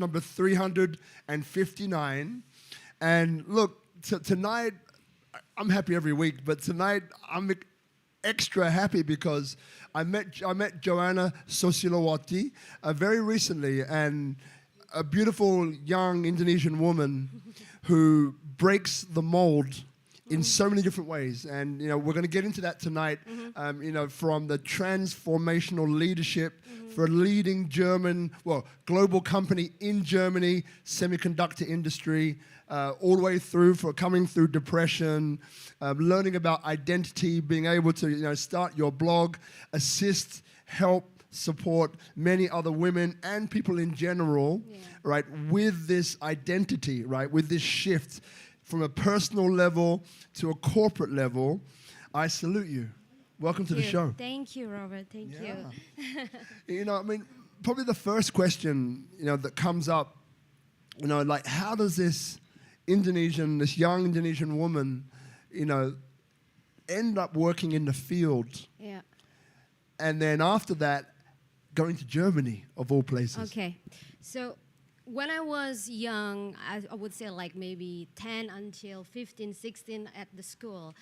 number 359. And look, tonight, I'm happy every week, but tonight I'm extra happy because I met Joanna Soesilowati very recently, and a beautiful young Indonesian woman who breaks the mold in so many different ways. And we're going to get into that tonight, from the transformational leadership for a leading global company in Germany, semiconductor industry, all the way through for coming through depression, learning about identity, being able to start your blog, assist, help, support many other women and people in general, right, with this identity, right, with this shift from a personal level to a corporate level. I salute you. Welcome to the show. Thank you, Robert. Thank you. Probably the first question, that comes up, like, how does this young Indonesian woman, end up working in the field? Yeah. And then after that, going to Germany, of all places. Okay. So when I was young, I would say like maybe 10 until 15, 16 at the school,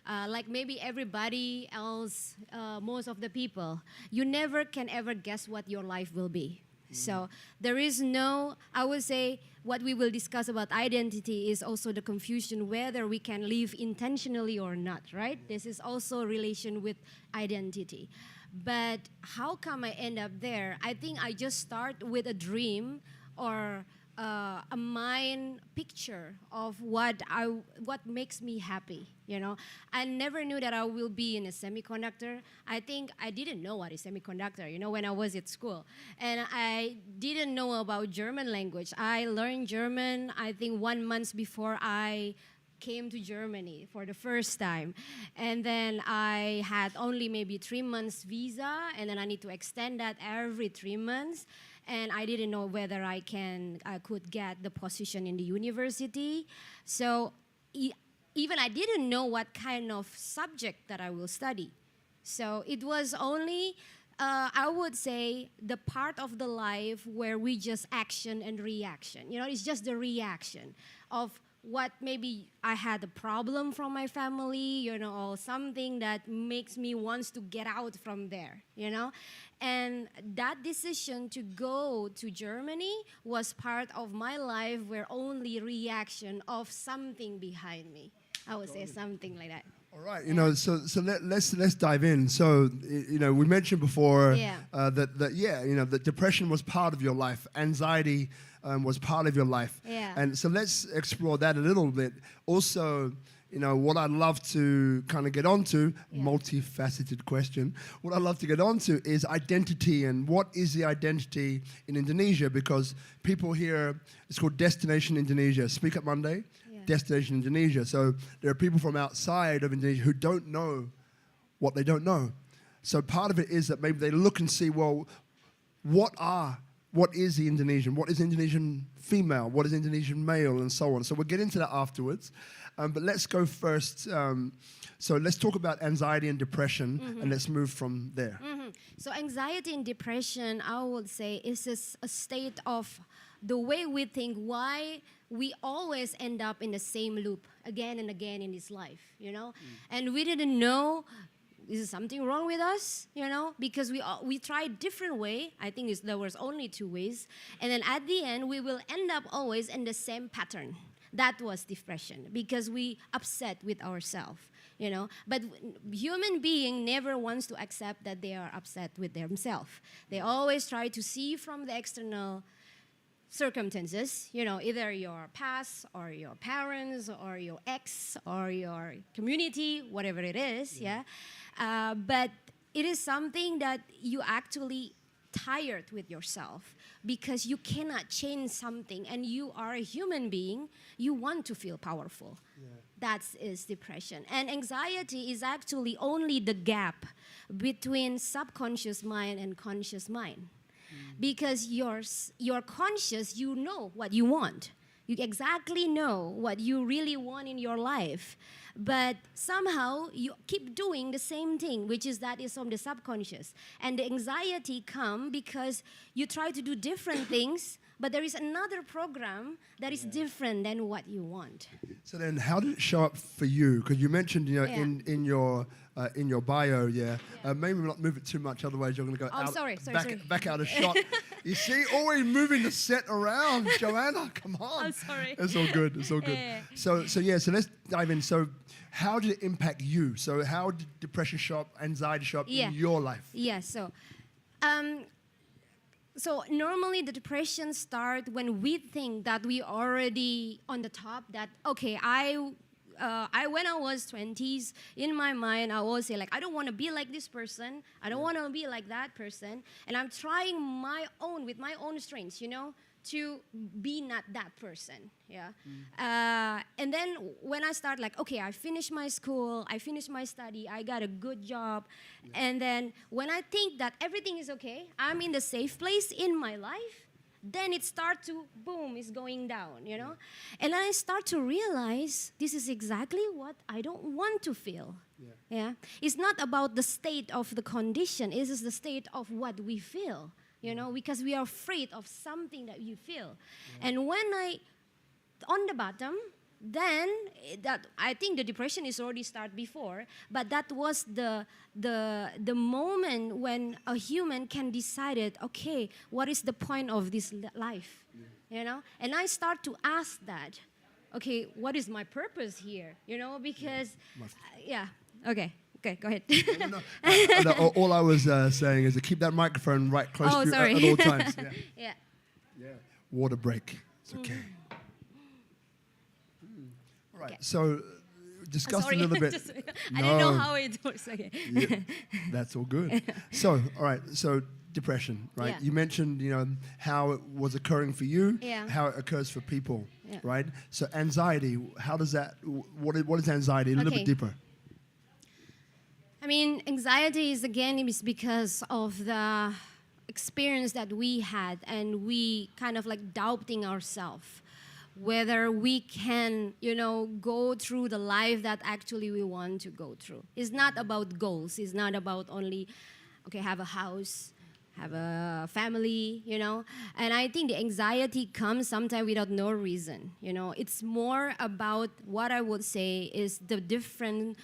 like maybe everybody else, most of the people, you never can ever guess what your life will be. So there is no, I would say, what we will discuss about identity is also the confusion whether we can live intentionally or not, right? This is also a relation with identity. But how come I end up there? I think I just start with a dream or a mind picture of what makes me happy. I never knew that I will be in a semiconductor. I think I didn't know what is semiconductor, when I was at school. And I didn't know about German language. I learned German, I think 1 month before I came to Germany for the first time. And then I had only maybe 3 months visa, and then I need to extend that every 3 months. And I didn't know whether I could get the position in the university. So even I didn't know what kind of subject that I will study. So it was only, I would say, the part of the life where we just action and reaction. It's just the reaction of what maybe I had a problem from my family, or something that makes me wants to get out from there, And that decision to go to Germany was part of my life where only reaction of something behind me. I would say something like that. All right, so let's dive in. So, we mentioned before that depression was part of your life, anxiety was part of your life, and so let's explore that a little bit. Also, what I'd love to kind of get onto, multifaceted question. What I'd love to get onto is identity and what is the identity in Indonesia, because people here, it's called Destination Indonesia, SpeakuP Monday. Destination Indonesia. So there are people from outside of Indonesia who don't know what they don't know. So part of it is that maybe they look and see, well, what is the Indonesian? What is Indonesian female? What is Indonesian male? And so on. So we'll get into that afterwards. But let's go first. So let's talk about anxiety and depression, and let's move from there. So anxiety and depression, I would say, is a state of the way we think, why we always end up in the same loop again and again in this life, And we didn't know is something wrong with us, because we tried different way. I think there was only 2 ways. And then at the end, we will end up always in the same pattern. That was depression, because we upset with ourselves, But human being never wants to accept that they are upset with themselves. They always try to see from the external circumstances, either your past or your parents or your ex or your community, whatever it is, but it is something that you actually tired with yourself because you cannot change something, and you are a human being, you want to feel powerful. That is depression. And anxiety is actually only the gap between subconscious mind and conscious mind. Because you're conscious, you know what you want. You exactly know what you really want in your life. But somehow you keep doing the same thing, which is from the subconscious. And the anxiety comes because you try to do different things, but there is another program that is different than what you want. So then, how did it show up for you? Because you mentioned, in your bio, maybe not move it too much, otherwise you're going to go back out of shot. You see, always moving the set around, Joanna. Come on. I'm sorry. It's all good. It's all good. So let's dive in. So, how did it impact you? So, how did depression show up, anxiety show up in your life? Yeah. So normally the depression starts when we think that we already on the top. That okay, when I was 20s, in my mind, I always say, like, I don't want to be like this person. I don't want to be like that person. And I'm trying with my own strengths, to be not that person, and then when I start, like, okay, I finished my school, I finished my study, I got a good job, and then when I think that everything is okay, I'm in the safe place in my life, then it starts to, boom, it's going down, and I start to realize this is exactly what I don't want to feel. It's not about the state of the condition, it is the state of what we feel. Because we are afraid of something that you feel. And when on the bottom, then I think the depression is already started before, but that was the moment when a human can decide, okay, what is the point of this life? And I start to ask that, okay, what is my purpose here? Because, okay. Okay, go ahead. No, all I was saying is to keep that microphone right close to you at all times. Yeah. Water break. It's okay. All right. Okay. So, discuss a little bit. I didn't know how it works. Okay. That's all good. So, all right. So, depression, right? You mentioned, how it was occurring for you, how it occurs for people, right? So, anxiety. How does that? What is anxiety? A little bit deeper. I mean, anxiety is because of the experience that we had, and we kind of like doubting ourselves, whether we can, go through the life that actually we want to go through. It's not about goals. It's not about only, okay, have a house, have a family, And I think the anxiety comes sometimes without no reason, It's more about what I would say is the different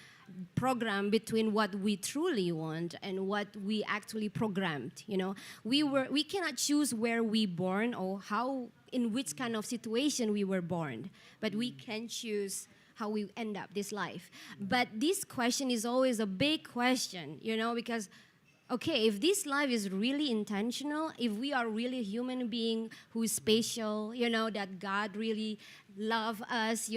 program between what we truly want and what we actually programmed. We cannot choose where we born or in which kind of situation we were born, but we can choose how we end up this life. But this question is always a big question, because okay, if this life is really intentional, if we are really a human being who is special, that God really love us,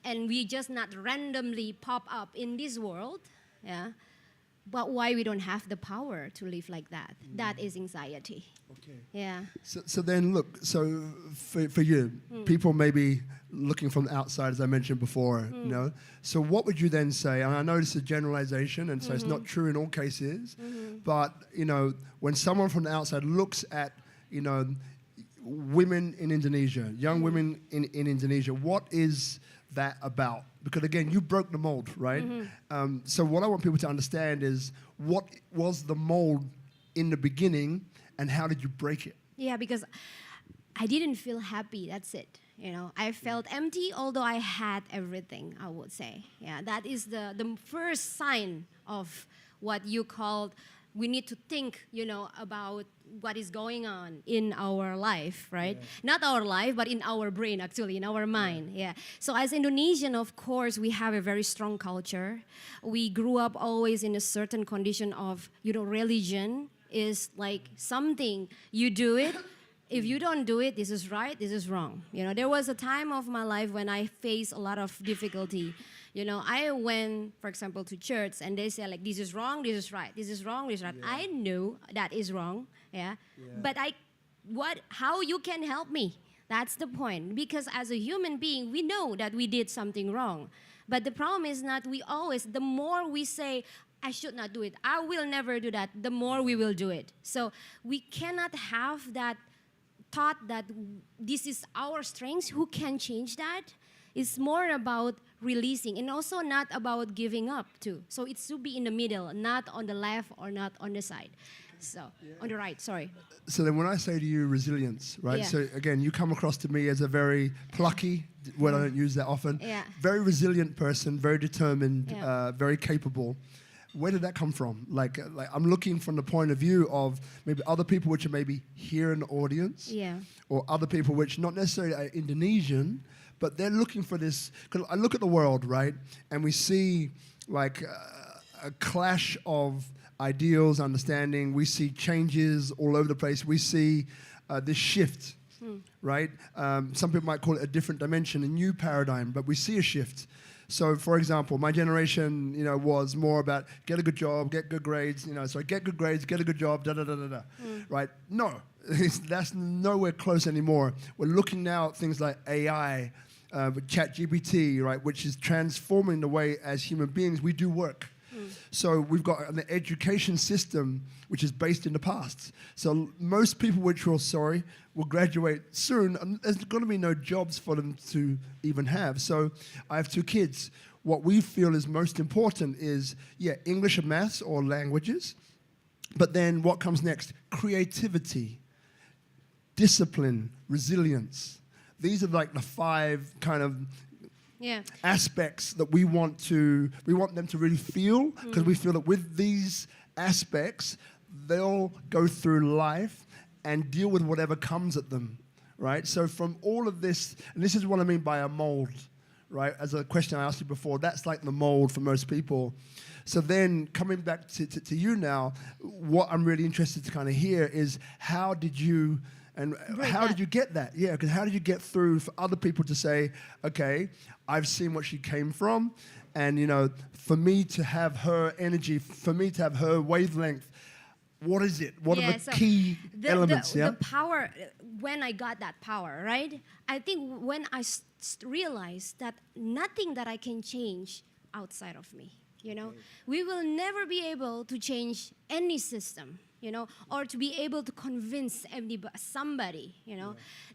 and we just not randomly pop up in this world, but why we don't have the power to live like that? That is anxiety. Okay. Yeah. So then, look, for you, people may be looking from the outside, as I mentioned before, So what would you then say? And I know this is a generalization, and so it's not true in all cases, but, when someone from the outside looks at, women in Indonesia, young women in Indonesia, what is that about? Because again, you broke the mold, right? So what I want people to understand is, what was the mold in the beginning, and how did you break it? Yeah, because I didn't feel happy, that's it. I felt empty, although I had everything, I would say. Yeah, that is the first sign of what you called, we need to think, about what is going on in our life, right? Not our life, but in our brain, actually, in our mind. So as Indonesian, of course, we have a very strong culture. We grew up always in a certain condition of, religion is like something, you do it. If you don't do it, this is right, this is wrong. There was a time of my life when I faced a lot of difficulty. I went, for example, to church, and they say, like, this is wrong, this is right, this is wrong, this is right. I knew that is wrong, but how you can help me? That's the point. Because as a human being, we know that we did something wrong. But the problem is not, the more we say, I should not do it, I will never do that, the more we will do it. So we cannot have that thought that this is our strengths, who can change that? It's more about releasing, and also not about giving up too. So it should be in the middle, not on the left or not on the side. So on the right, sorry. So then when I say to you resilience, right? Yeah. So again, you come across to me as a very plucky, word I don't use that often, Yeah. very resilient person, very determined, Yeah. very capable. Where did that come from? Like I'm looking from the point of view of maybe other people which are maybe here in the audience, Yeah. or other people which not necessarily are Indonesian, but they're looking for this. Because I look at the world, right, and we see like a clash of ideals, understanding. We see changes all over the place. We see this shift, right? Some people might call it a different dimension, a new paradigm, but we see a shift. So, for example, my generation, was more about get a good job, get good grades, so get good grades, get a good job, da-da-da-da-da, right? No, that's nowhere close anymore. We're looking now at things like AI, with ChatGPT, right, which is transforming the way as human beings we do work. So we've got an education system which is based in the past. So most people which will graduate soon, and there's going to be no jobs for them to even have. So I have 2 kids. What we feel is most important is, English and maths or languages. But then what comes next? Creativity, discipline, resilience. These are like the 5 kind of aspects that we want them to really feel, because we feel that with these aspects, they'll go through life and deal with whatever comes at them, right? So from all of this, and this is what I mean by a mold, right? As a question I asked you before, that's like the mold for most people. So then coming back to you now, what I'm really interested to kind of hear is how did you get that? Yeah, because how did you get through for other people to say, okay, I've seen what she came from, and for me to have her energy, for me to have her wavelength, what is it? What are the key elements? The power, when I got that power, right? I think when I realized that nothing that I can change outside of me, we will never be able to change any system. Or to be able to convince somebody,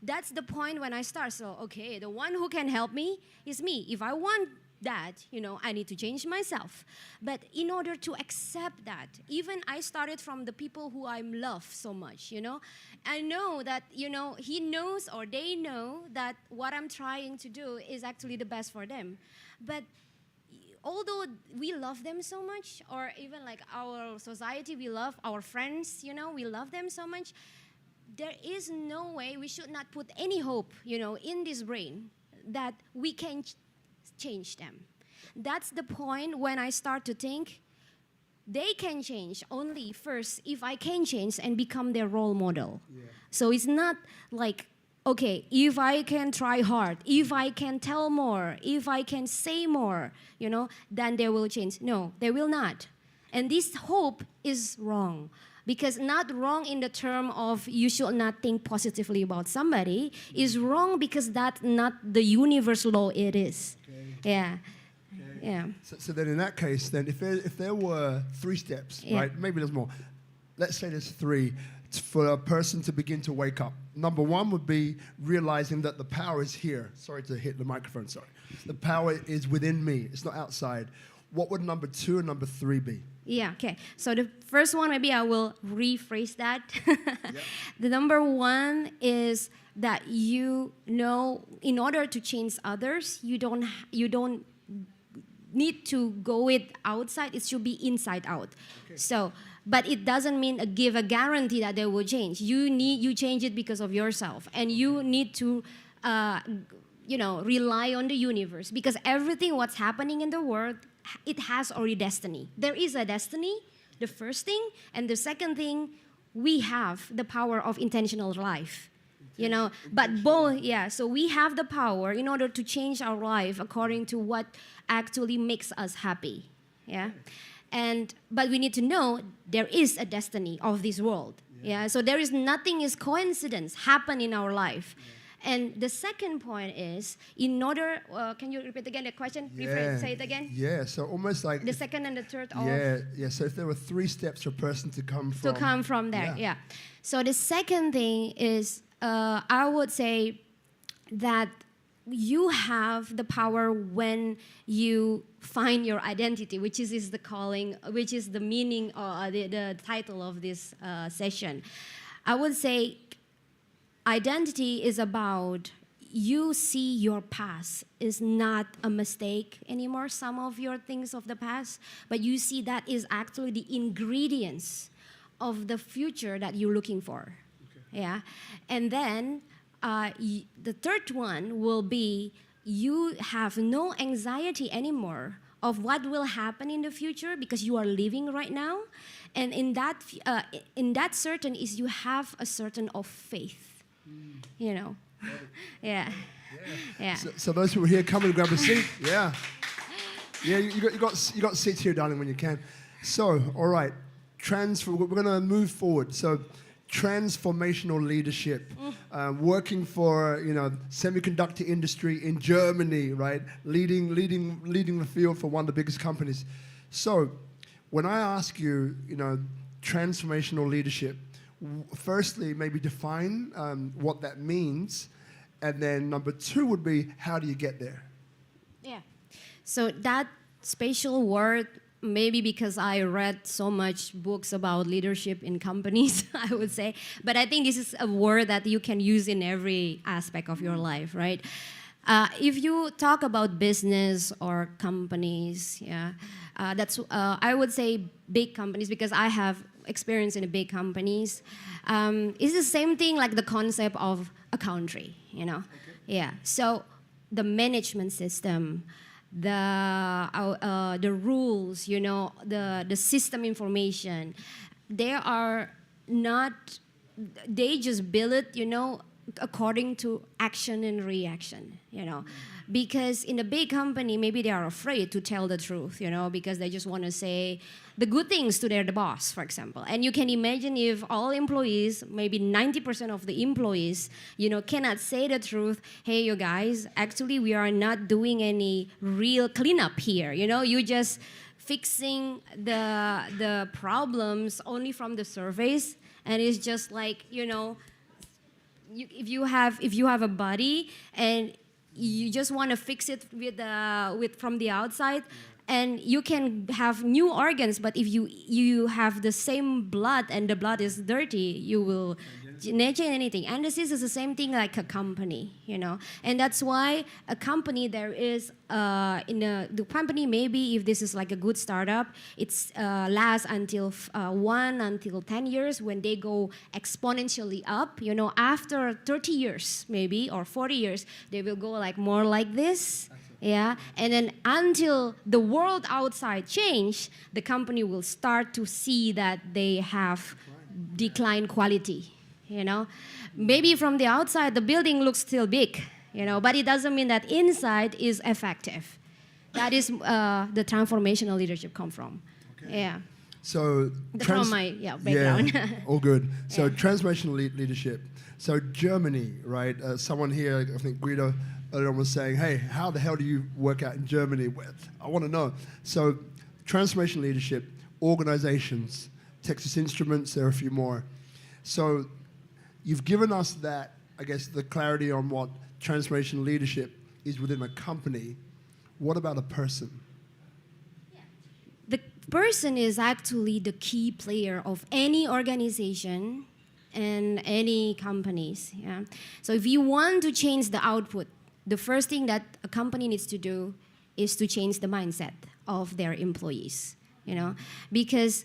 That's the point when I start. So, okay, the one who can help me is me. If I want that, I need to change myself. But in order to accept that, even I started from the people who I love so much, I know that, he knows or they know that what I'm trying to do is actually the best for them. But although we love them so much, or even like our society, we love our friends, we love them so much, there is no way, we should not put any hope, in this brain that we can change them. That's the point when I start to think they can change only first if I can change and become their role model. Yeah. So it's not like, okay, if I can try hard, if I can tell more, if I can say more, then they will change. No, they will not. And this hope is wrong. Because not wrong in the term of you should not think positively about somebody, is wrong because that's not the universe law it is. Okay. Yeah. Okay. Yeah. So then in that case, then if there were 3 steps, right? Maybe there's more. Let's say there's 3 for a person to begin to wake up. Number 1 would be realizing that the power is here. Sorry to hit the microphone, sorry. The power is within me. It's not outside. What would number 2 and number 3 be? Yeah, okay. So the first one, maybe I will rephrase that. The number 1 is that in order to change others, you don't need to go it outside. It should be inside out. Okay. So, but it doesn't mean give a guarantee that they will change. You change it because of yourself, and you need to, rely on the universe, because everything what's happening in the world, it has already destiny. There is a destiny, the first thing, and the second thing, we have the power of intentional life. But both, so we have the power in order to change our life according to what actually makes us happy. But we need to know there is a destiny of this world. So there is nothing is coincidence happen in our life. And the second point is, in order, can you repeat again the question? Say it again. Yeah, so almost like the second and the third. So if there were 3 steps for a person to come from. To come from there, So the second thing is, I would say that you have the power when you find your identity, which is the calling, which is the meaning or the title of this session. I would say identity is about you see your past is not a mistake anymore, some of your things of the past, but you see that is actually the ingredients of the future that you're looking for. Okay. Yeah, and then the third one will be you have no anxiety anymore of what will happen in the future because you are living right now, and in that certain is you have a certain of faith, you know. Yeah. Yeah. So those who are here, come and grab a seat. Yeah. Yeah, you got seats here, darling, when you can. So, all right, we're going to move forward. So, transformational leadership, working for semiconductor industry in Germany, right? Leading the field for one of the biggest companies. So, when I ask you, transformational leadership, firstly, maybe define what that means, and then number two would be, how do you get there? Yeah. So that special word, maybe because I read so much books about leadership in companies, I would say, but I think this is a word that you can use in every aspect of your life, right? If you talk about business or companies, that's I would say big companies, because I have experience in the big companies. It's the same thing like the concept of a country, Okay. Yeah. So the management system, the rules, the system information, they just build it, according to action and reaction, because in a big company, maybe they are afraid to tell the truth, because they just want to say the good things to the boss, for example. And you can imagine if all employees, maybe 90% of the employees, cannot say the truth. Hey, you guys, actually, we are not doing any real cleanup here. You just fixing the problems only from the surveys, and it's just like, if you have a body and you just want to fix it with from the outside, and you can have new organs, but if you have the same blood and the blood is dirty, you will not change anything. And this is the same thing like a company, And that's why a company, there is the company, maybe if this is like a good startup, it's lasts until 10 years. When they go exponentially up, after 30 years maybe or 40 years, they will go like more like this. Yeah, and then until the world outside change, the company will start to see that they have declined quality, Maybe from the outside, the building looks still big, but it doesn't mean that inside is effective. That is the transformational leadership come from. Okay. Yeah. So from my background. Yeah, all good. So transformational leadership. So Germany, right? Someone here, I think Guido earlier on was saying, hey, how the hell do you work out in Germany? I want to know. So transformational leadership, organizations, Texas Instruments, there are a few more. So you've given us that, I guess, the clarity on what transformational leadership is within a company. What about a person? The person is actually the key player of any organization and any companies. Yeah. So if you want to change the output, the first thing that a company needs to do is to change the mindset of their employees, because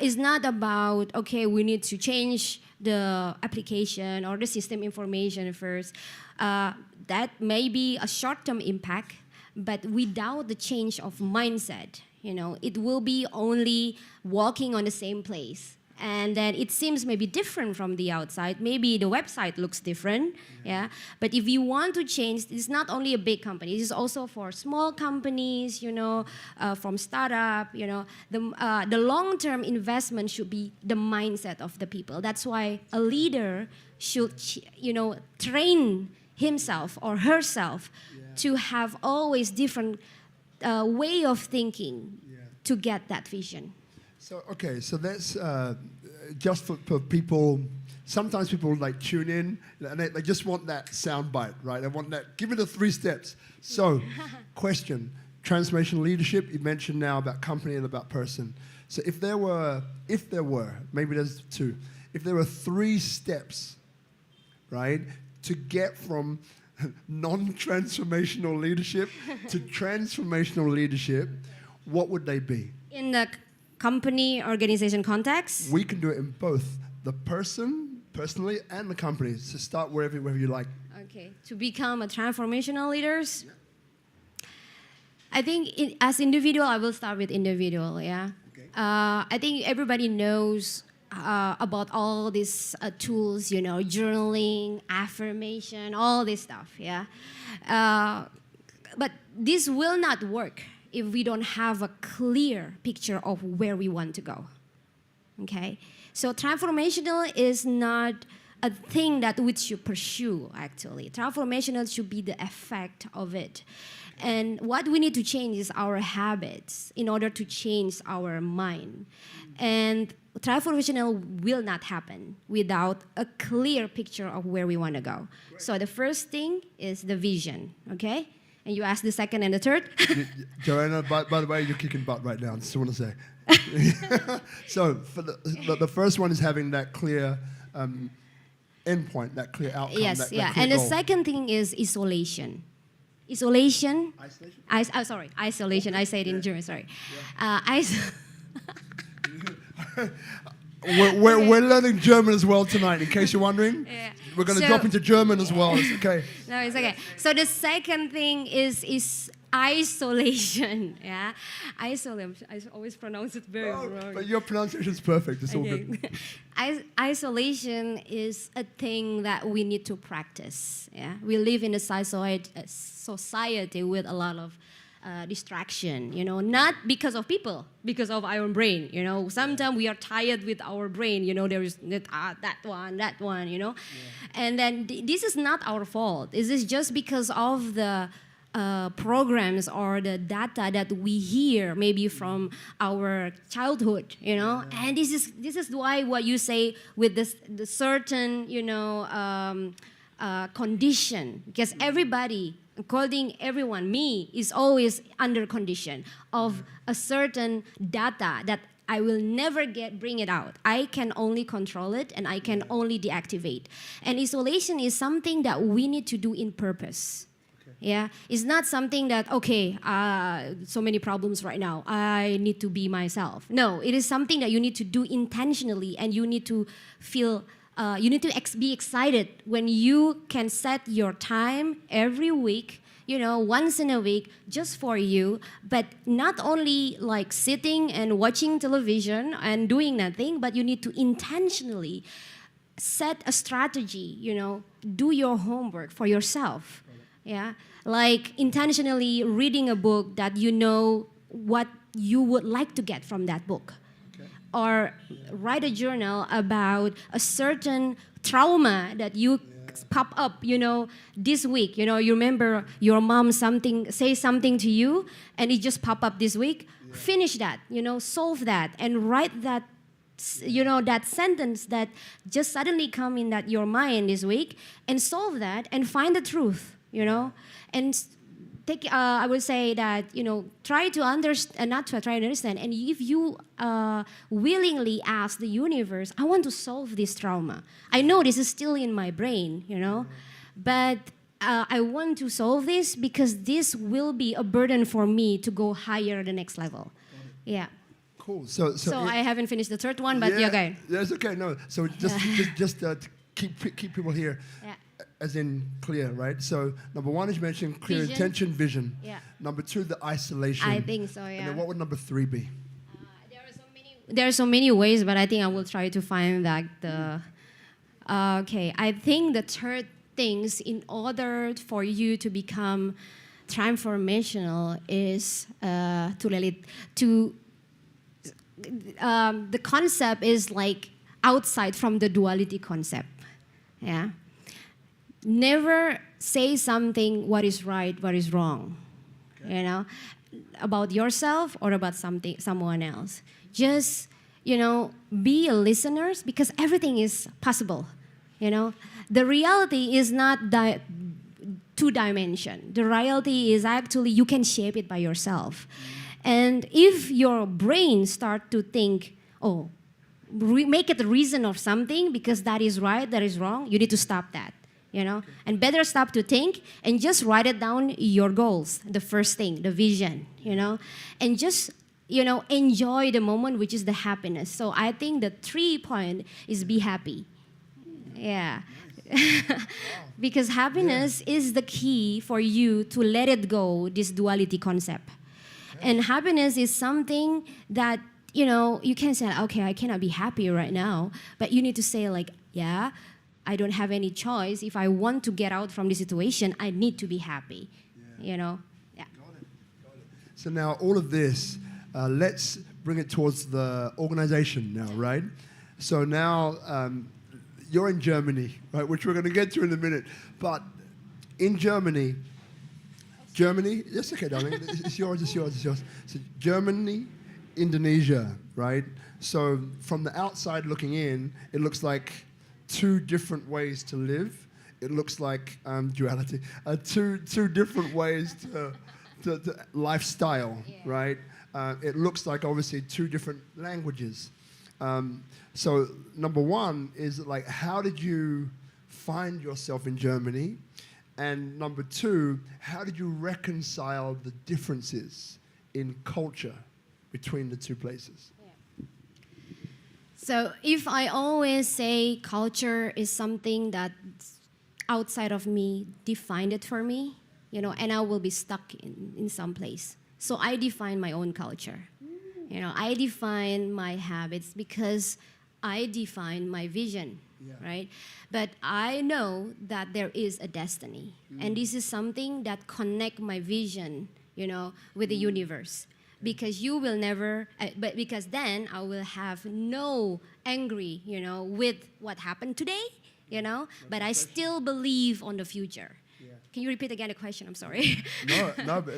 it's not about, okay, we need to change the application or the system information first. That may be a short-term impact, but without the change of mindset, it will be only walking on the same place. And then it seems maybe different from the outside. Maybe the website looks different, yeah. But if you want to change, it's not only a big company. It's also for small companies, from startup, The long-term investment should be the mindset of the people. That's why a leader should, train himself or herself to have always different way of thinking to get that vision. So, okay, so that's just for people sometimes people like tune in and they just want that sound bite, right? They want that, give me the 3 steps. So, question, transformational leadership, you mentioned now about company and about person. So if there were, maybe there's 2, if there were 3 steps, right, to get from non-transformational leadership to transformational leadership, what would they be? In the company organization context? We can do it in both the person, personally, and the company. So start wherever you like. Okay, to become a transformational leaders, I think as individual, I will start with individual, yeah. Okay. I think everybody knows about all these tools, you know, journaling, affirmation, all this stuff, yeah. But this will not work if we don't have a clear picture of where we want to go, okay? So transformational is not a thing that which you pursue, actually. Transformational should be the effect of it. And what we need to change is our habits in order to change our mind. And transformational will not happen without a clear picture of where we want to go. Right. So the first thing is the vision, okay? And you ask the second and the third? Joanna, by the way, you're kicking butt right now, I just want to say. So for the first one is having that clear endpoint, that clear outcome. Yes, that yeah. clear And the goal. second thing is isolation. Isolation. Isolation? Isolation. I say it in German, sorry. Yeah. We're learning German as well tonight, in case you're wondering. Yeah. We're going to drop into German as well. It's okay. No, it's okay. So the second thing is isolation. Yeah, isolation. I always pronounce it very wrong. But your pronunciation is perfect. It's all good. Isolation is a thing that we need to practice. Yeah, we live in a society with a lot of distraction, you know, not because of people, because of our brain, you know. Sometimes we are tired with our brain, you know, there is that one, you know. Yeah. And then this is not our fault. This is just because of the programs or the data that we hear maybe from our childhood, you know. Yeah. And this is why what you say with the certain, you know, condition, because everybody, including everyone, me, is always under condition of a certain data that I will never bring it out. I can only control it and I can only deactivate. And isolation is something that we need to do in purpose. Okay. Yeah, it's not something that, okay, so many problems right now, I need to be myself. No, it is something that you need to do intentionally, and you need to feel you need to be excited when you can set your time every week, you know, once in a week, just for you, but not only like sitting and watching television and doing nothing, but you need to intentionally set a strategy, you know, do your homework for yourself, yeah? Like intentionally reading a book that you know what you would like to get from that book. Or write a journal about a certain trauma that you pop up, you know, this week. You know, you remember your mom say something to you, and it just pop up this week. Yeah. Finish that, you know, solve that, and write that, you know, that sentence that just suddenly come in that your mind this week, and solve that, and find the truth, you know, and I would say that, you know, try to understand, not to try to understand, and if you willingly ask the universe, I want to solve this trauma. I know this is still in my brain, you know, but I want to solve this because this will be a burden for me to go higher the next level. Yeah. Cool. So I haven't finished the third one, but yeah, okay. Yeah, it's okay. No, so just to keep people here. Yeah. As in clear, right? So number 1 is you mentioned clear intention, vision. Yeah. Number 2, the isolation. I think so, yeah. And then what would number 3 be? There are so many ways, but I think I will try to find like the. Okay, I think the third things in order for you to become transformational is the concept is like outside from the duality concept, yeah. Never say something what is right, what is wrong, you know, about yourself or about someone else. Just be a listeners, because everything is possible. The reality is not two-dimension. The reality is actually you can shape it by yourself. And if your brain start to think, oh, make it a reason of something because that is right, that is wrong, you need to stop that. And better stop to think and just write it down, your goals, the first thing, the vision, and just, enjoy the moment, which is the happiness. So I think the 3 point is be happy. Yeah. Because happiness is the key for you to let it go, this duality concept. And happiness is something that, you can say, okay, I cannot be happy right now, but you need to say like, yeah, I don't have any choice. If I want to get out from this situation, I need to be happy, Yeah. Got it. So now all of this, let's bring it towards the organization now, right? So now you're in Germany, right, which we're going to get to in a minute. But in Germany, that's okay, darling. It's yours. So Germany, Indonesia, right? So from the outside looking in, it looks like 2 different ways to live. It looks like duality. Two different ways to lifestyle, right? It looks like obviously 2 different languages. So number 1 is like, how did you find yourself in Germany? And number 2, how did you reconcile the differences in culture between the 2 places? So if I always say culture is something that's outside of me, defined it for me, and I will be stuck in some place. So I define my own culture. I define my habits because I define my vision, right? But I know that there is a destiny. And this is something that connect my vision, with the universe. Because you will never, but because then I will have no angry, with what happened today, but I still believe on the future. Can you repeat again the question? I'm sorry. No, but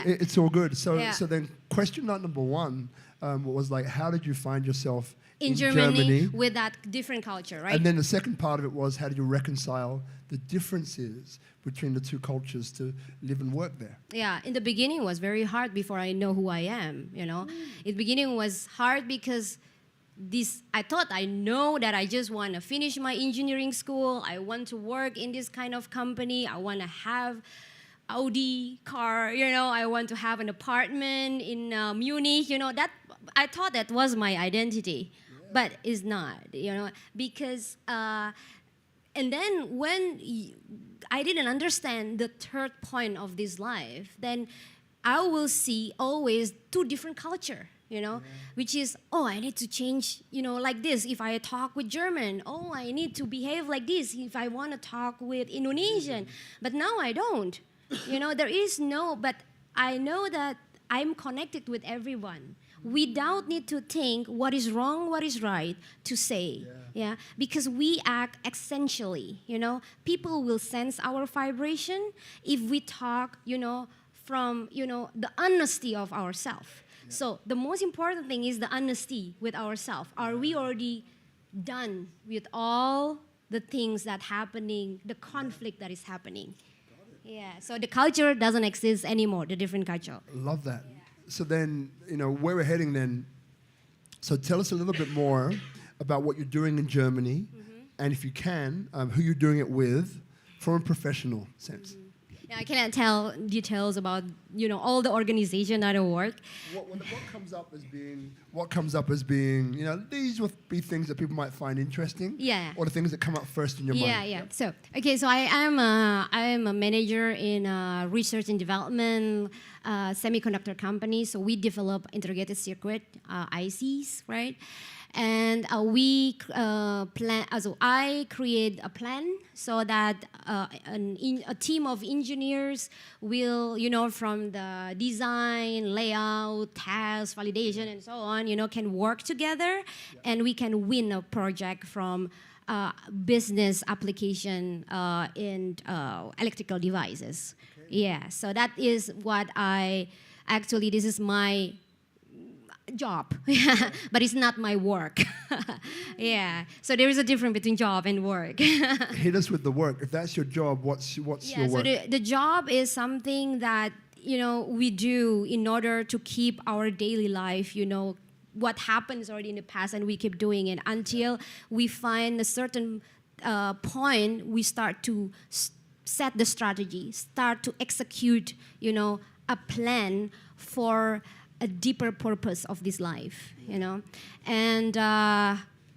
it's all good. So then question number 1 was like, how did you find yourself in Germany with that different culture, right? And then the second part of it was, how did you reconcile the differences between the 2 cultures to live and work there? Yeah, in the beginning it was very hard before I know who I am, In the beginning it was hard because I thought I know that I just want to finish my engineering school. I want to work in this kind of company. I want to have Audi car, I want to have an apartment in Munich, that I thought that was my identity, but it's not, because, and then when I didn't understand the 3rd point of this life, then I will see always 2 different culture. Which is, I need to change, like this. If I talk with German, I need to behave like this if I want to talk with Indonesian. But now I don't. There is no, but I know that I'm connected with everyone without need to think what is wrong, what is right to say. Yeah. Because we act essentially, People will sense our vibration if we talk, from, the honesty of ourselves. So the most important thing is the honesty with ourselves. Are we already done with all the things that happening, the conflict that is happening? Yeah, so the culture doesn't exist anymore, the different culture. Love that. Yeah. So then, where we're heading then, so tell us a little bit more about what you're doing in Germany, and if you can, who you're doing it with from a professional sense. Yeah, I cannot tell details about all the organization that I work. What comes up as being these would be things that people might find interesting. Yeah. Or the things that come up first in your mind. Yeah. So I am a manager in research and development semiconductor company. So we develop integrated circuit ICs, right? And we plan. So I create a plan so that a team of engineers will, from the design, layout, test, validation, and so on, can work together, and we can win a project from business application in electrical devices. Okay. Yeah. So that is what this is my job, but it's not my work. Yeah, so there is a difference between job and work. Hit us with the work. If that's your job, what's your work? So the job is something that, you know, we do in order to keep our daily life, you know, what happens already in the past, and we keep doing it until we find a certain point. We start to set the strategy, start to execute, you know, a plan for a deeper purpose of this life, you know. And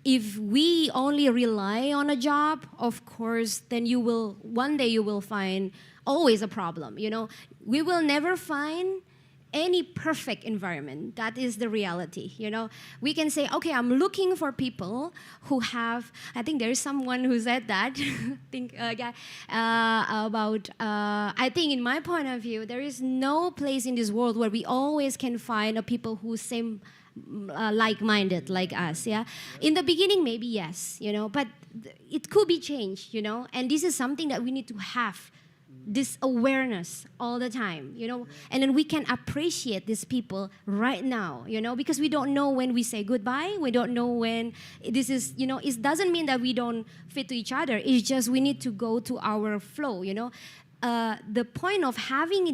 if we only rely on a job, of course, then one day you will find always a problem, you know. We will never find any perfect environment. That is the reality, you know. We can say, okay, I'm looking for people who have, I think there is someone who said that, I think in my point of view, there is no place in this world where we always can find a people who same like-minded like us, yeah. In the beginning, maybe yes, you know, but it could be changed, you know, and this is something that we need to have this awareness all the time, you know, and then we can appreciate these people right now, you know, because we don't know when we say goodbye, we don't know when this is, you know, it doesn't mean that we don't fit to each other, it's just we need to go to our flow, you know. The point of having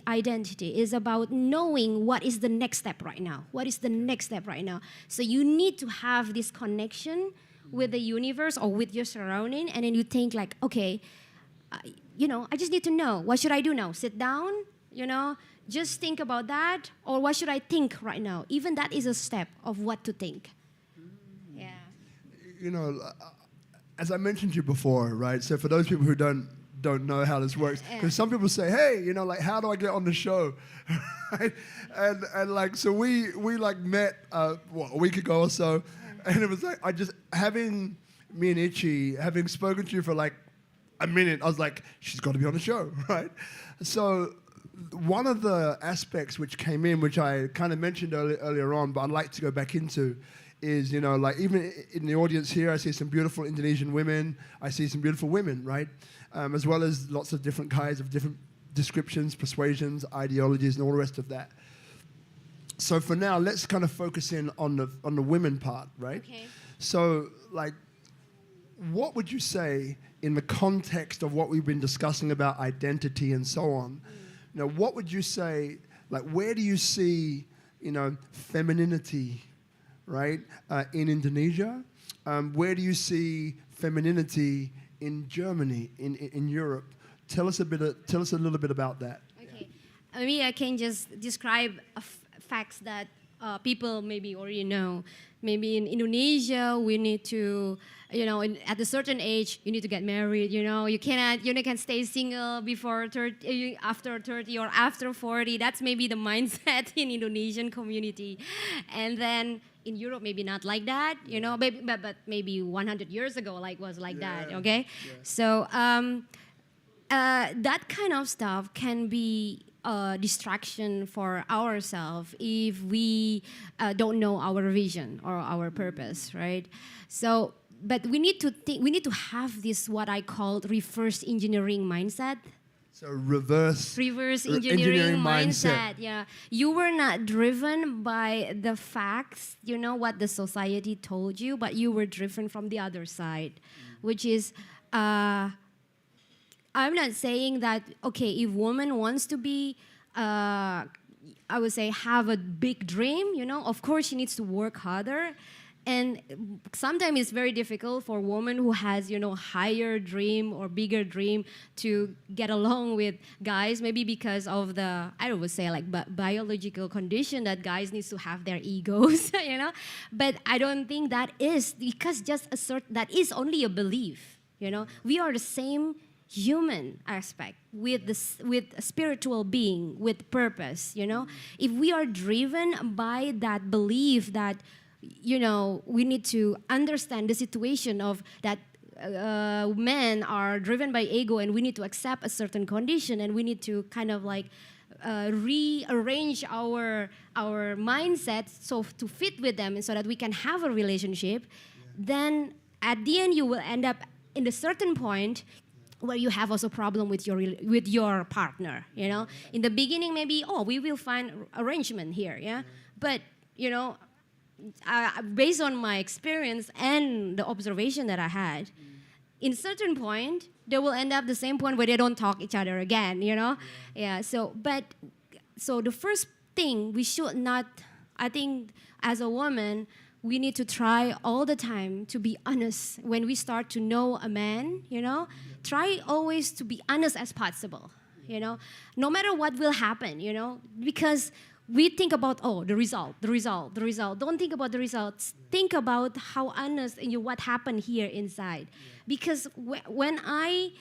identity is about knowing what is the next step right now. What is the next step right now? So you need to have this connection with the universe or with your surrounding, and then you think like, okay, you know, I just need to know, what should I do now? Sit down, you know, just think about that, or what should I think right now? Even that is a step of what to think. Yeah. You know, as I mentioned to you before, right? So for those people who don't know how this works, because some people say, hey, you know, like, how do I get on the show? Right? And like, so we like met a week ago or so, and it was like, me and Ichi, having spoken to you for like a minute, I was like, she's got to be on the show, right? So one of the aspects which came in, which I kind of mentioned earlier on, but I'd like to go back into, is, you know, like, even in the audience here, I see some beautiful Indonesian women, I see some beautiful women, right? As well as lots of different guys of different descriptions, persuasions, ideologies, and all the rest of that. So for now, let's kind of focus in on the women part, right? Okay. So, like, what would you say in the context of what we've been discussing about identity and so on? You know, what would you say, like, where do you see, you know, femininity, right, in Indonesia? Where do you see femininity in Germany, in Europe? Tell us a little bit about that. Okay, maybe I can just describe facts that people maybe already know. Maybe in Indonesia, we need to, you know, at a certain age, you need to get married. You know, you can't stay single before 30, after 30 or after 40. That's maybe the mindset in Indonesian community, and then in Europe, maybe not like that. You know, but maybe 100 years ago, was like that. Okay, so that kind of stuff can be a distraction for ourselves if we don't know our vision or our purpose, right? So, but we need to have this, what I call reverse engineering mindset. So reverse engineering mindset. Yeah, you were not driven by the facts, you know, what the society told you, but you were driven from the other side, which is, I'm not saying that, okay, if woman wants to be, I would say, have a big dream, you know, of course she needs to work harder. And sometimes it's very difficult for a woman who has, you know, higher dream or bigger dream to get along with guys, maybe because of the, I would say, like, biological condition that guys need to have their egos, you know. But I don't think that is, because that is only a belief, you know. We are the same human aspect with a spiritual being with purpose, you know. If we are driven by that belief that, you know, we need to understand the situation of that men are driven by ego, and we need to accept a certain condition, and we need to kind of like rearrange our mindset so to fit with them, and so that we can have a relationship. Then at the end you will end up in a certain point where you have also problem with your partner, you know. In the beginning, maybe, we will find arrangement here, yeah. But you know, based on my experience and the observation that I had, in certain point, they will end up the same point where they don't talk each other again, you know? Yeah, so the first thing we should not, I think as a woman, we need to try all the time to be honest when we start to know a man, you know? Try always to be honest as possible, you know? No matter what will happen, you know? Because we think about, the result. Don't think about the results. Think about how honest and what happened here inside. Because when I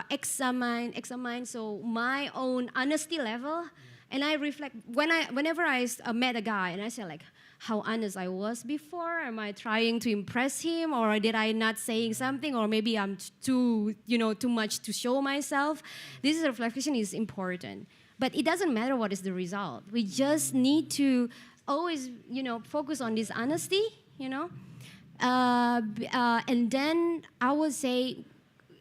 examine so my own honesty level, and I reflect, whenever I met a guy and I say like, how honest I was before, am I trying to impress him, or did I not saying something, or maybe I'm too much to show myself. This reflection is important. But it doesn't matter what is the result. We just need to always, focus on this honesty, and then I would say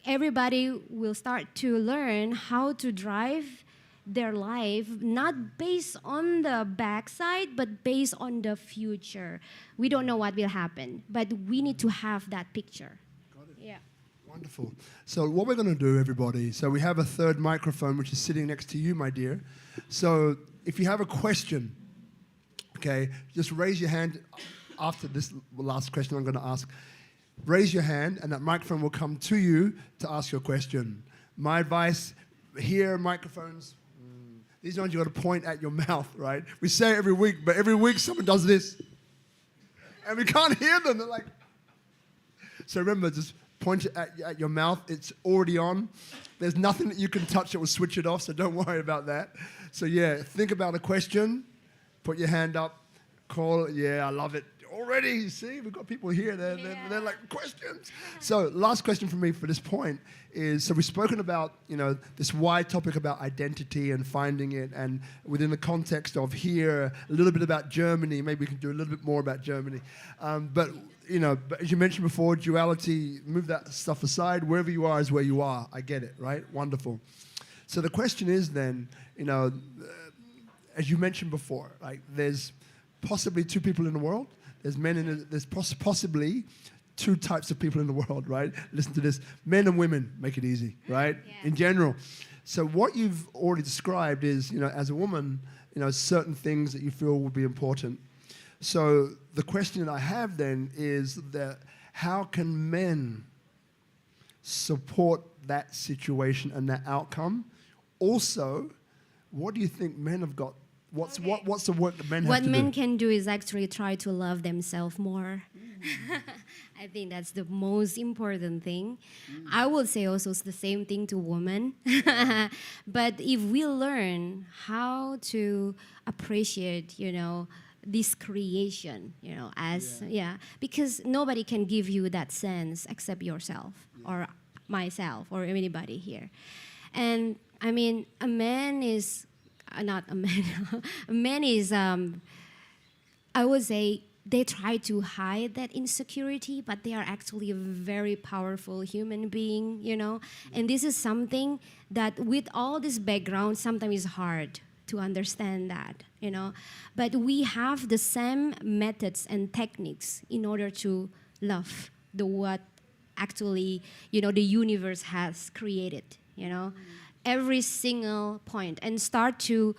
everybody will start to learn how to drive their life, not based on the backside, but based on the future. We don't know what will happen, but we need to have that picture. Got it. Yeah. Wonderful. So what we're going to do, everybody, so we have a third microphone, which is sitting next to you, my dear. So if you have a question, okay, just raise your hand after this last question I'm going to ask. Raise your hand, and that microphone will come to you to ask your question. My advice here, microphones, these ones you got to point at your mouth, right? We say it every week, but every week someone does this. And we can't hear them. They're like... So remember, just point it at your mouth. It's already on. There's nothing that you can touch that will switch it off, so don't worry about that. So yeah, think about a question. Put your hand up. Call it. Yeah, I love it. Already, see, we've got people here. They're like, questions. So last question from me for this point is, so we've spoken about, this wide topic about identity and finding it, and within the context of here, a little bit about Germany. Maybe we can do a little bit more about Germany. But as you mentioned before, duality, move that stuff aside. Wherever you are is where you are. I get it, right? Wonderful. So the question is then, as you mentioned before, like there's possibly two people in the world. There's possibly two types of people in the world, right? Listen to this. Men and women, make it easy, right? Yeah. In general. So what you've already described is, as a woman, certain things that you feel would be important. So the question that I have then is that how can men support that situation and that outcome? Also, what do you think men have got? What's the work that men have to do? What men can do is actually try to love themselves more. I think that's the most important thing. I would say also it's the same thing to women. But if we learn how to appreciate, this creation, because nobody can give you that sense except yourself or myself or anybody here. And I mean, a man is... not a man. A man is, I would say, they try to hide that insecurity, but they are actually a very powerful human being, And this is something that with all this background, sometimes it's hard to understand that, But we have the same methods and techniques in order to love what actually, the universe has created, Every single point, and start to,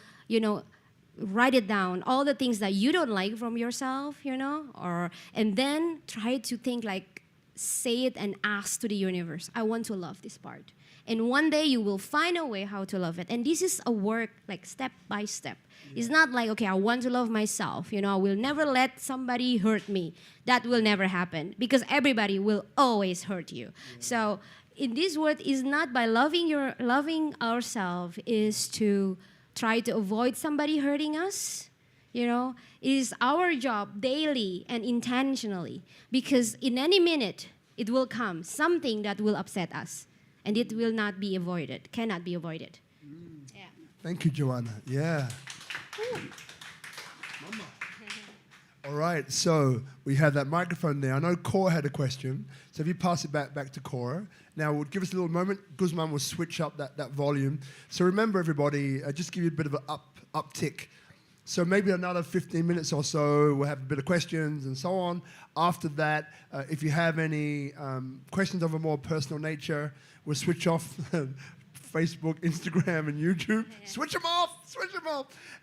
write it down, all the things that you don't like from yourself, and then try to think like, say it and ask to the universe, I want to love this part. And one day you will find a way how to love it. And this is a work like step by step. Yeah. It's not like, okay, I want to love myself, I will never let somebody hurt me. That will never happen because everybody will always hurt you. Yeah. So in this world is not by loving ourselves is to try to avoid somebody hurting us. It is our job daily and intentionally, because in any minute it will come something that will upset us, and it will not be avoided, cannot be avoided. Yeah. Thank you, Joanna. Yeah. All right, so we have that microphone there. I know Cora had a question, so if you pass it back to Cora. Now, we'll give us a little moment. Guzman will switch up that volume. So remember, everybody, just give you a bit of an uptick. So maybe another 15 minutes or so, we'll have a bit of questions and so on. After that, if you have any questions of a more personal nature, we'll switch off Facebook, Instagram, and YouTube. Yeah. Switch them off.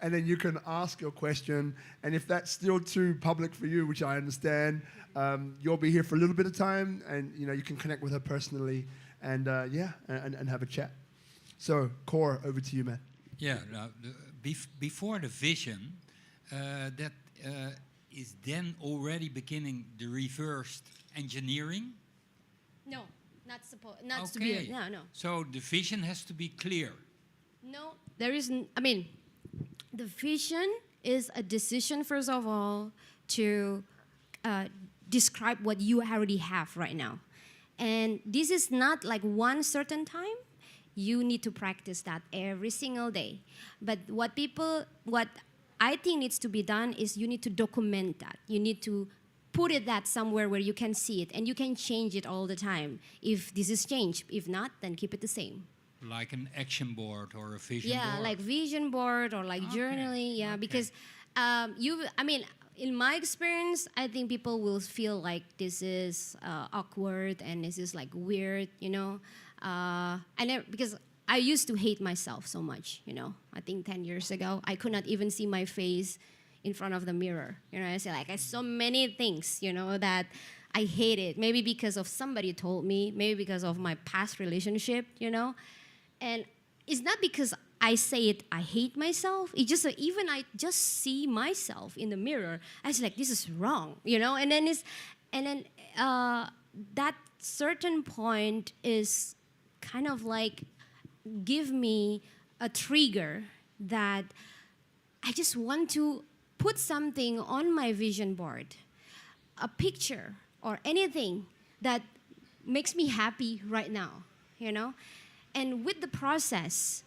And then you can ask your question. And if that's still too public for you, which I understand, you'll be here for a little bit of time, and you can connect with her personally, and and have a chat. So, Cor, over to you, man. Yeah, before the vision, that is then already beginning the reversed engineering? No, not to be. No. So the vision has to be clear. No, there isn't. I mean, the vision is a decision, first of all, to describe what you already have right now. And this is not like one certain time. You need to practice that every single day. But what I think needs to be done is you need to document that. You need to put that somewhere where you can see it, and you can change it all the time. If this is changed, if not, then keep it the same. Like an action board or a vision board? Yeah, like vision board or like journaling. Yeah, because in my experience, I think people will feel like this is awkward and this is like weird, because I used to hate myself so much, I think 10 years ago, I could not even see my face in front of the mirror. I say I so many things, that I hated. Maybe because of somebody told me, maybe because of my past relationship, And it's not because I say it, I hate myself. It's just even I just see myself in the mirror, I was like, this is wrong, And then that certain point is kind of like give me a trigger that I just want to put something on my vision board, a picture or anything that makes me happy right now, And with the process,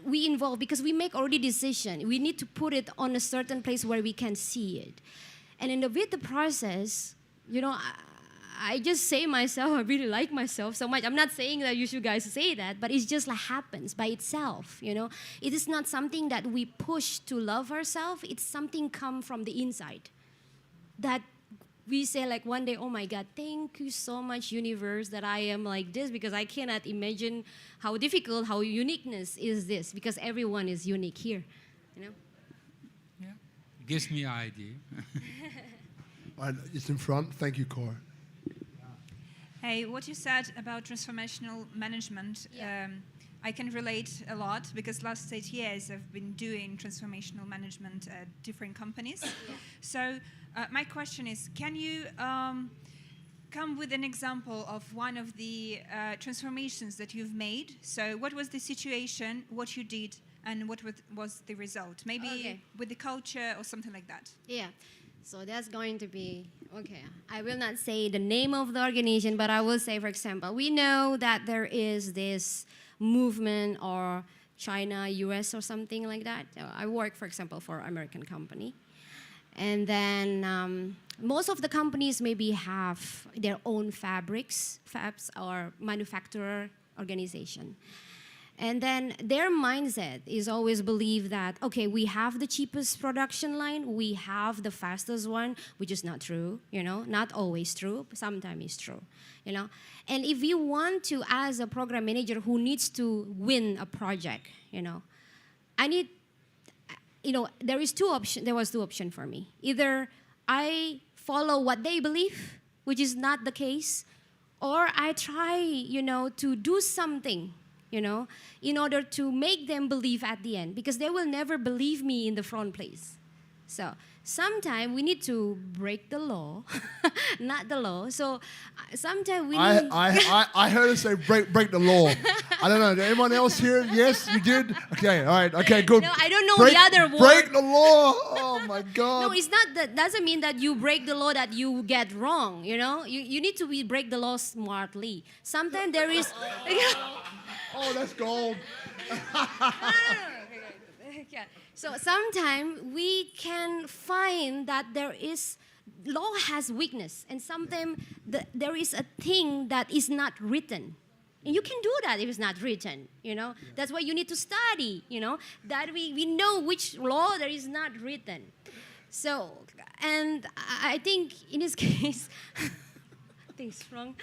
we involve, because we make already decision. We need to put it on a certain place where we can see it. And with the process, I just say myself, I really like myself so much. I'm not saying that you should guys say that, but it just like happens by itself, It is not something that we push to love ourselves. It's something come from the inside. That we say like one day, oh my God, thank you so much, universe, that I am like this, because I cannot imagine how difficult, how uniqueness is this, because everyone is unique here, Yeah, gives me an idea. It's in front. Thank you, Cor. Hey, what you said about transformational management, I can relate a lot, because last 8 years I've been doing transformational management at different companies. So my question is, can you come with an example of one of the transformations that you've made? So what was the situation, what you did, and what was the result? Maybe with the culture or something like that. Yeah. So that's going to be, I will not say the name of the organization, but I will say, for example, we know that there is this movement or China, US or something like that. I work, for example, for an American company. And then most of the companies maybe have their own fabs or manufacturer organization. And then their mindset is always believe that, we have the cheapest production line, we have the fastest one, which is not true, not always true, but sometimes it's true, And if you want to, as a program manager who needs to win a project, there was two options for me. Either I follow what they believe, which is not the case, or I try, to do something, in order to make them believe at the end, because they will never believe me in the front place. So sometimes we need to break the law, not the law. So sometimes we need... I heard her say break the law. I don't know. Did anyone else hear? Yes, you did? Okay, all right. Okay, good. No, I don't know the other word. Break the law. Oh, my God. No, it's not that. Doesn't mean that you break the law that you get wrong, You need to break the law smartly. Sometimes there is... Oh, that's gold. Yeah. So sometimes we can find that law has weakness, and sometimes there is a thing that is not written, And you can do that if it's not written, That's why you need to study, That we know which law there is not written. So, and I think in this case, I think it's wrong.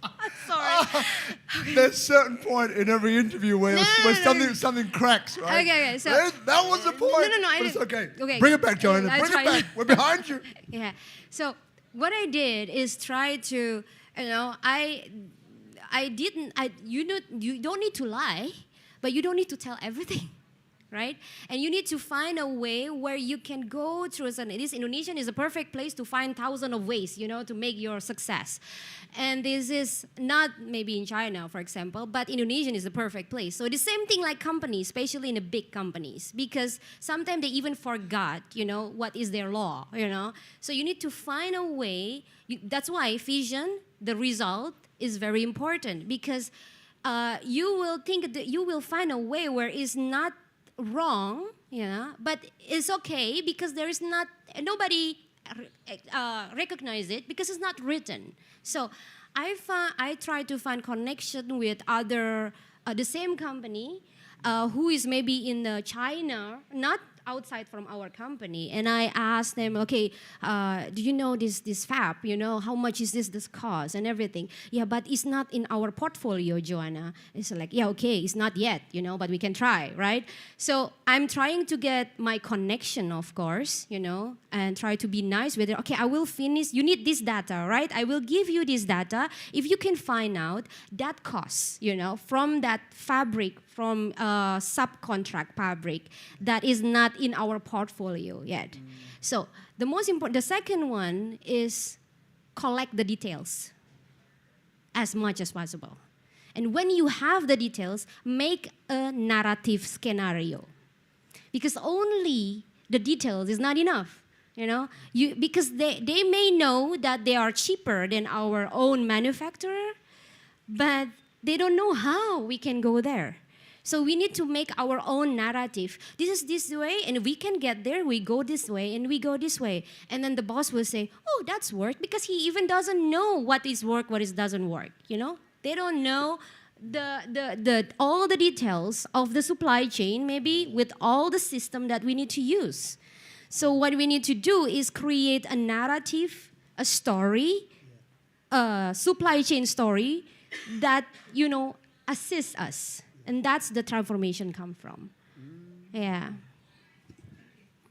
I'm sorry. There's a certain point in every interview where, something cracks, right? Okay, so that was the point. No, but it's okay. Okay. Bring it back, Joanna. I'll Bring try. it back. We're behind you. Yeah. So what I did is try to, you don't need to lie, but you don't need to tell everything. Right? And you need to find a way where you can go through. This Indonesian is a perfect place to find thousands of ways, to make your success. And this is not maybe in China, for example, but Indonesian is the perfect place. So the same thing like companies, especially in the big companies, because sometimes they even forgot, what is their law, So you need to find a way. That's why vision, the result, is very important, because you will think that you will find a way where it's not wrong, but it's okay because there is nobody recognize it because it's not written. So I try to find connection with other the same company who is maybe in China, not outside from our company, and I asked them, okay, do you know this fab? How much is this cost and everything? Yeah, but it's not in our portfolio, Joanna. It's like, yeah, okay, it's not yet, but we can try, right? So I'm trying to get my connection, of course, and try to be nice with it. Okay, I will finish. You need this data, right? I will give you this data. If you can find out that cost, from that fabric, from subcontract fabric that is not in our portfolio yet. So the second one is collect the details as much as possible. And when you have the details, make a narrative scenario. Because only the details is not enough. Because they may know that they are cheaper than our own manufacturer, but they don't know how we can go there. So we need to make our own narrative. This is this way, and we can get there. We go this way, and we go this way. And then the boss will say, oh, that's work, because he even doesn't know what is work, what is doesn't work, They don't know all the details of the supply chain, maybe with all the system that we need to use. So what we need to do is create a narrative, a story, a supply chain story that, assists us. And that's the transformation come from. Yeah.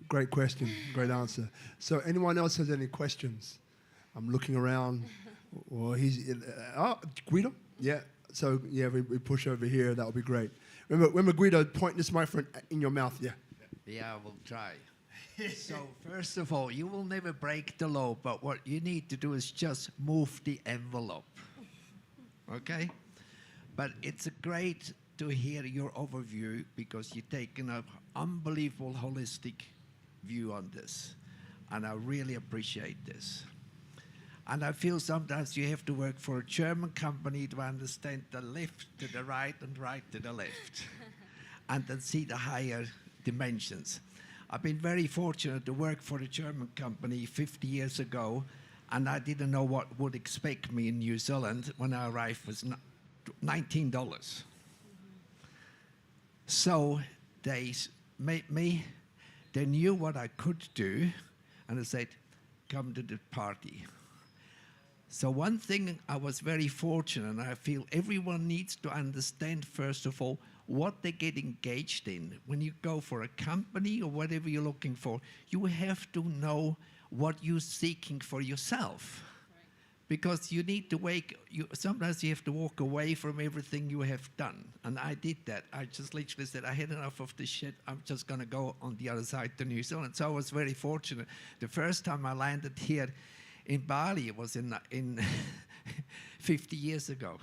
Great question. Great answer. So anyone else has any questions? I'm looking around. Well, Guido? Yeah. So, yeah, we push over here. That would be great. Remember, Guido, point this microphone in your mouth. Yeah. Yeah, I will try. So, first of all, you will never break the law, but what you need to do is just move the envelope. Okay? But it's great to hear your overview, because you've taken an unbelievable holistic view on this. And I really appreciate this. And I feel sometimes you have to work for a German company to understand the left to the right and right to the left. And then see the higher dimensions. I've been very fortunate to work for a German company 50 years ago, and I didn't know what would expect me in New Zealand. When I arrived, it was $19. So they knew what I could do, and they said, come to the party. So one thing I was very fortunate, and I feel everyone needs to understand, first of all, what they get engaged in. When you go for a company or whatever you're looking for, you have to know what you're seeking for yourself. Because you need to sometimes you have to walk away from everything you have done. And I did that. I just literally said, I had enough of this shit. I'm just going to go on the other side to New Zealand. So I was very fortunate. The first time I landed here in Bali, it was in 50 years ago.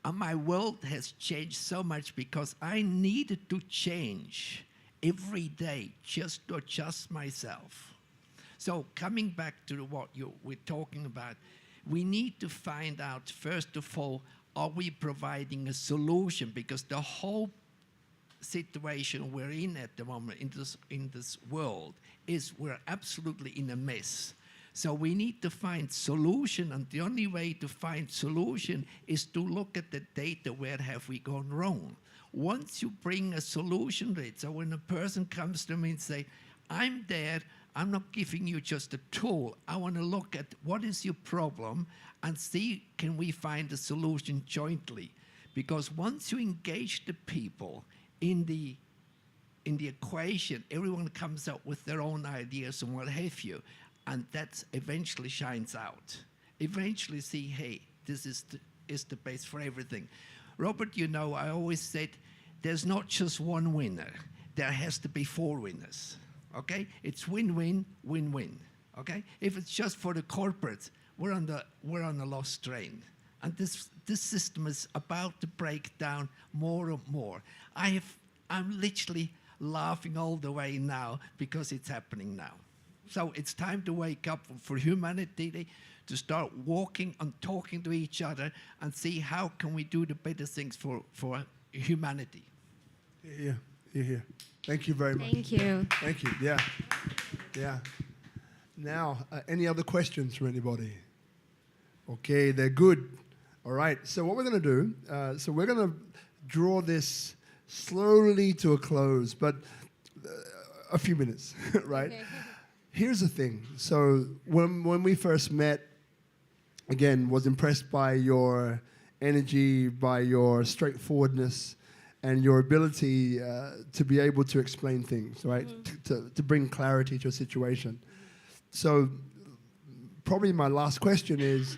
And my world has changed so much because I needed to change every day just to adjust myself. So coming back to what we're talking about, we need to find out, first of all, are we providing a solution? Because the whole situation we're in at the moment in this world is we're absolutely in a mess. So we need to find solution, and the only way to find solution is to look at the data. Where have we gone wrong? Once you bring a solution to it, so when a person comes to me and say, I'm there, I'm not giving you just a tool. I want to look at what is your problem and see, can we find a solution jointly? Because once you engage the people in the equation, everyone comes up with their own ideas and what have you. And that eventually shines out. Eventually see, hey, this is the base for everything. Robert, you know, I always said there's not just one winner. There has to be 4 winners, okay? It's win-win, win-win, okay? If it's just for the corporates, we're on the lost train. And this system is about to break down more and more. I'm literally laughing all the way now because it's happening now. So it's time to wake up for humanity, to start walking and talking to each other and see how can we do the better things for humanity. Yeah, yeah. Thank you very much. Thank you. Thank you. Yeah, yeah. Now, any other questions from anybody? Okay, they're good. All right. So what we're going to do? So we're going to draw this slowly to a close, but a few minutes, right? Okay. Here's the thing. So when we first met, again, was impressed by your energy, by your straightforwardness, and your ability to be able to explain things, right? To bring clarity to a situation. So probably my last question is,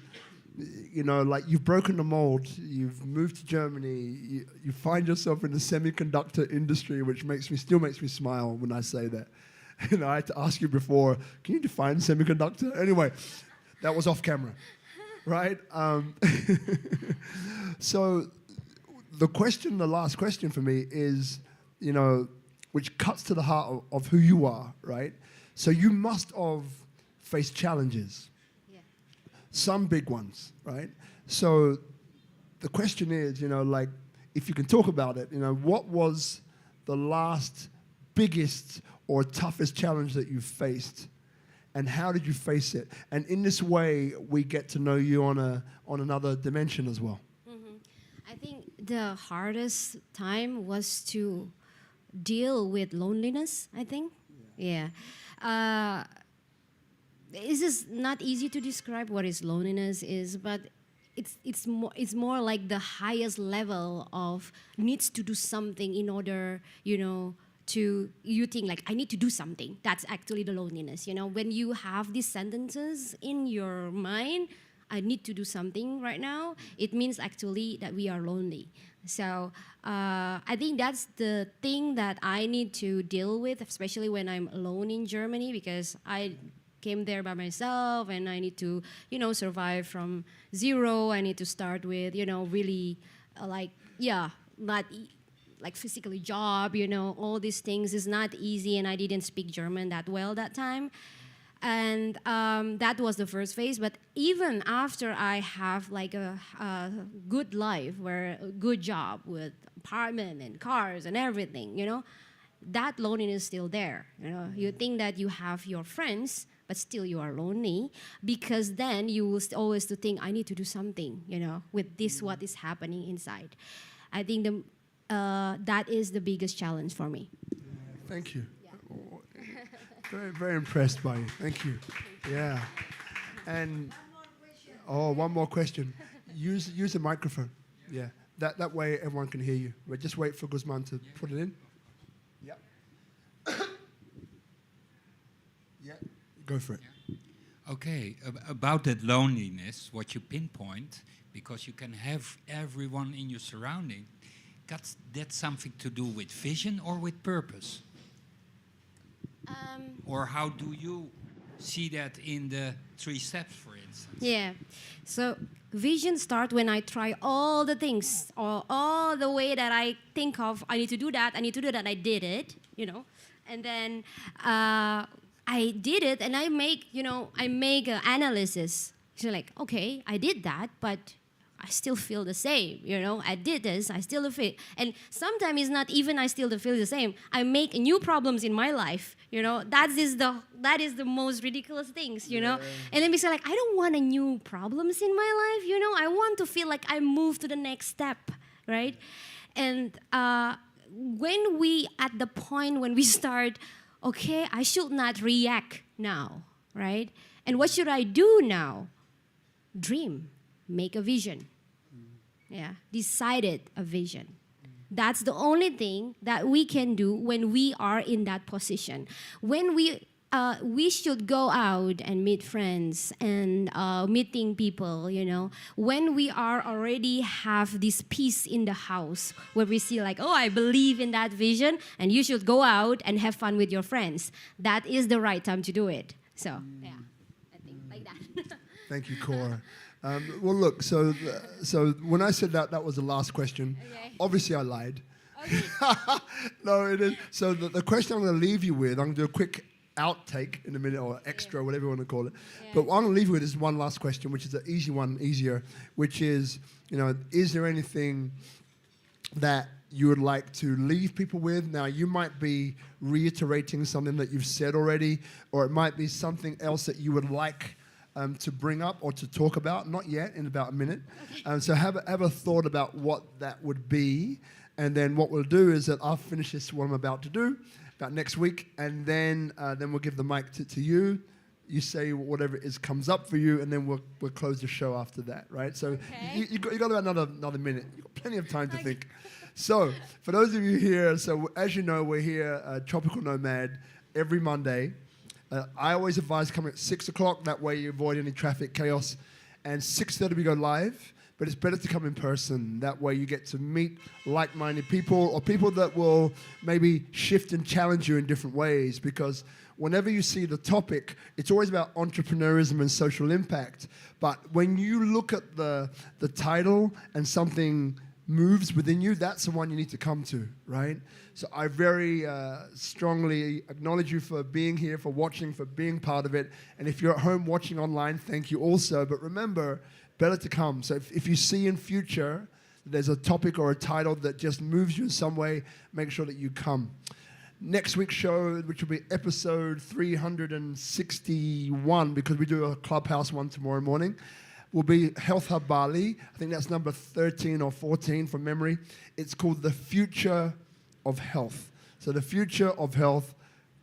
you know, like you've broken the mold, you've moved to Germany, you find yourself in the semiconductor industry, which still makes me smile when I say that. You know, I had to ask you before, can you define semiconductor? Anyway, that was off camera, right? So the last question for me is, you know, which cuts to the heart of who you are, right? So you must have faced challenges, Yeah. some big ones, right? So the question is, you know, like, if you can talk about it, you know, what was the last biggest or toughest challenge that you faced, and how did you face it? And in this way, we get to know you on another dimension as well. I think the hardest time was to deal with loneliness, I think. Yeah. It's just not easy to describe what is loneliness is, but it's more like the highest level of needs to do something in order, you know, you think like, I need to do something. That's actually the loneliness, you know. When you have these sentences in your mind, I need to do something right now, it means actually that we are lonely. So I think that's the thing that I need to deal with, especially when I'm alone in Germany, because I came there by myself and I need to, you know, survive from zero. I need to start with, you know, really like physically job, you know, all these things is not easy, and I didn't speak German that well that time. And that was the first phase. But even after I have like a good life, where a good job with apartment and cars and everything, you know, that loneliness is still there. You know, you think that you have your friends, but still you are lonely, because then you will always to think, I need to do something, you know, with this, what is happening inside. I think that is the biggest challenge for me. Thank you. Very, very impressed by you. Thank you. Yeah. And one more question. Use the microphone. Yeah. That way everyone can hear you. But just wait for Guzman to put it in. Yeah. Yeah. Go for it. Okay, about that loneliness, what you pinpoint, because you can have everyone in your surrounding, that's something to do with vision or with purpose? Or how do you see that in the 3 steps, for instance? Yeah. So vision starts when I try all the things, or all the way that I think of, I need to do that, I did it, you know. And then I did it, and I make an analysis. So like, okay, I did that, but I still feel the same, I did this, I still feel, and sometimes it's not even I still feel the same. I make new problems in my life, that is the most ridiculous things, And then we say like, I don't want a new problems in my life, I want to feel like I move to the next step, right? And when we, at the point when we start, okay, I should not react now, right? And what should I do now? Dream, make a vision. Yeah, decided a vision. That's the only thing that we can do when we are in that position. When we should go out and meet friends and meeting people, when we are already have this peace in the house where we see like, oh, I believe in that vision and you should go out and have fun with your friends. That is the right time to do it. So, yeah, I think like that. Thank you, Cora. Well, look, so when I said that was the last question. Okay. Obviously, I lied. Okay. No, it is. So the question I'm going to leave you with, I'm going to do a quick outtake in a minute, or extra, whatever you want to call it. Yeah. But what I'm going to leave you with is one last question, which is an easy one, easier, which is, is there anything that you would like to leave people with? Now, you might be reiterating something that you've said already, or it might be something else that you would like to bring up or to talk about. Not yet, in about a minute. Okay. So have a thought about what that would be, and then what we'll do is that I'll finish this, what I'm about to do, about next week, and then we'll give the mic to you. You say whatever it is comes up for you, and then we'll close the show after that, right? So Okay. you got about another minute. You've got plenty of time to think. So for those of you here, so as you know, we're here, Tropical Nomad, every Monday. I always advise coming at 6 o'clock. That way you avoid any traffic chaos. And 6:30 we go live. But it's better to come in person. That way you get to meet like-minded people, or people that will maybe shift and challenge you in different ways. Because whenever you see the topic, it's always about entrepreneurism and social impact. But when you look at the title and something moves within you, that's the one you need to come to, right? So I very strongly acknowledge you for being here, for watching, for being part of it. And if you're at home watching online, thank you also. But remember, better to come. So if you see in future there's a topic or a title that just moves you in some way, make sure that you come. Next week's show, which will be episode 361, because we do a Clubhouse one tomorrow morning, will be Health Hub Bali. I think that's number 13 or 14 from memory. It's called The Future of Health. So the Future of Health,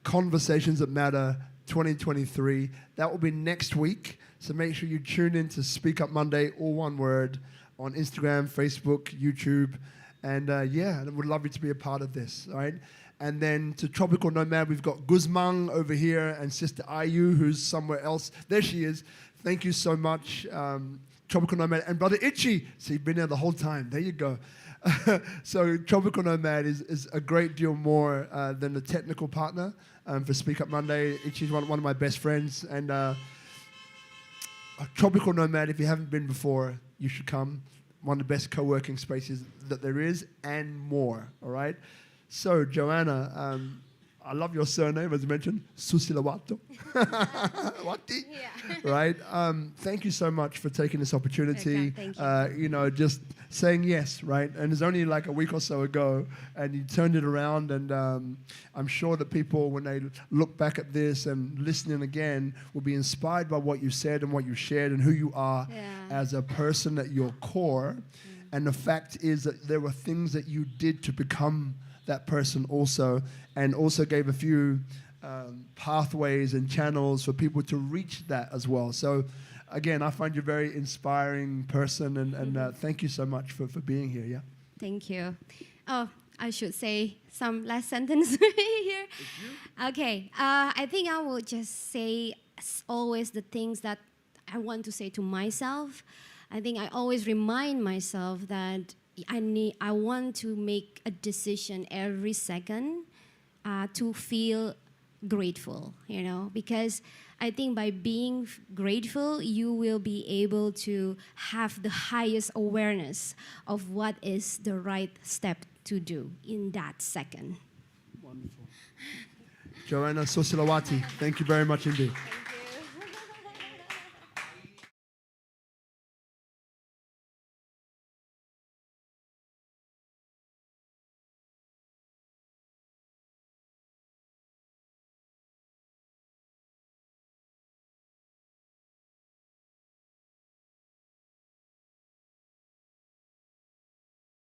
Conversations That Matter 2023. That will be next week. So make sure you tune in to SpeakuP Monday, all one word, on Instagram, Facebook, YouTube. And yeah, I would love you to be a part of this, all right? And then to Tropical Nomad, we've got Guzmang over here and Sister Ayu, who's somewhere else. There she is. Thank you so much, Tropical Nomad. And Brother Itchy, so you've been there the whole time. There you go. So Tropical Nomad is a great deal more than a technical partner for SpeakuP Monday. Itchy's one of my best friends. And Tropical Nomad, if you haven't been before, you should come. One of the best co-working spaces that there is, and more, all right? So, Joanna, I love your surname, as you mentioned, Soesilowati. Wati? Yeah. Right? Thank you so much for taking this opportunity. Okay, thank you. Just saying yes, right? And it's only like a week or so ago, and you turned it around, and I'm sure that people, when they look back at this and listening again, will be inspired by what you said and what you shared and who you are as a person at your core. And the fact is that there were things that you did to become that person also, and also gave a few pathways and channels for people to reach that as well. So again, I find you a very inspiring person, and thank you so much for being here. Yeah. Thank you. Oh, I should say some last sentence here. Okay. I think I will just say always the things that I want to say to myself. I think I always remind myself that I want to make a decision every second to feel grateful, because I think by being grateful, you will be able to have the highest awareness of what is the right step to do in that second. Wonderful. Joanna Soesilowati, thank you very much indeed.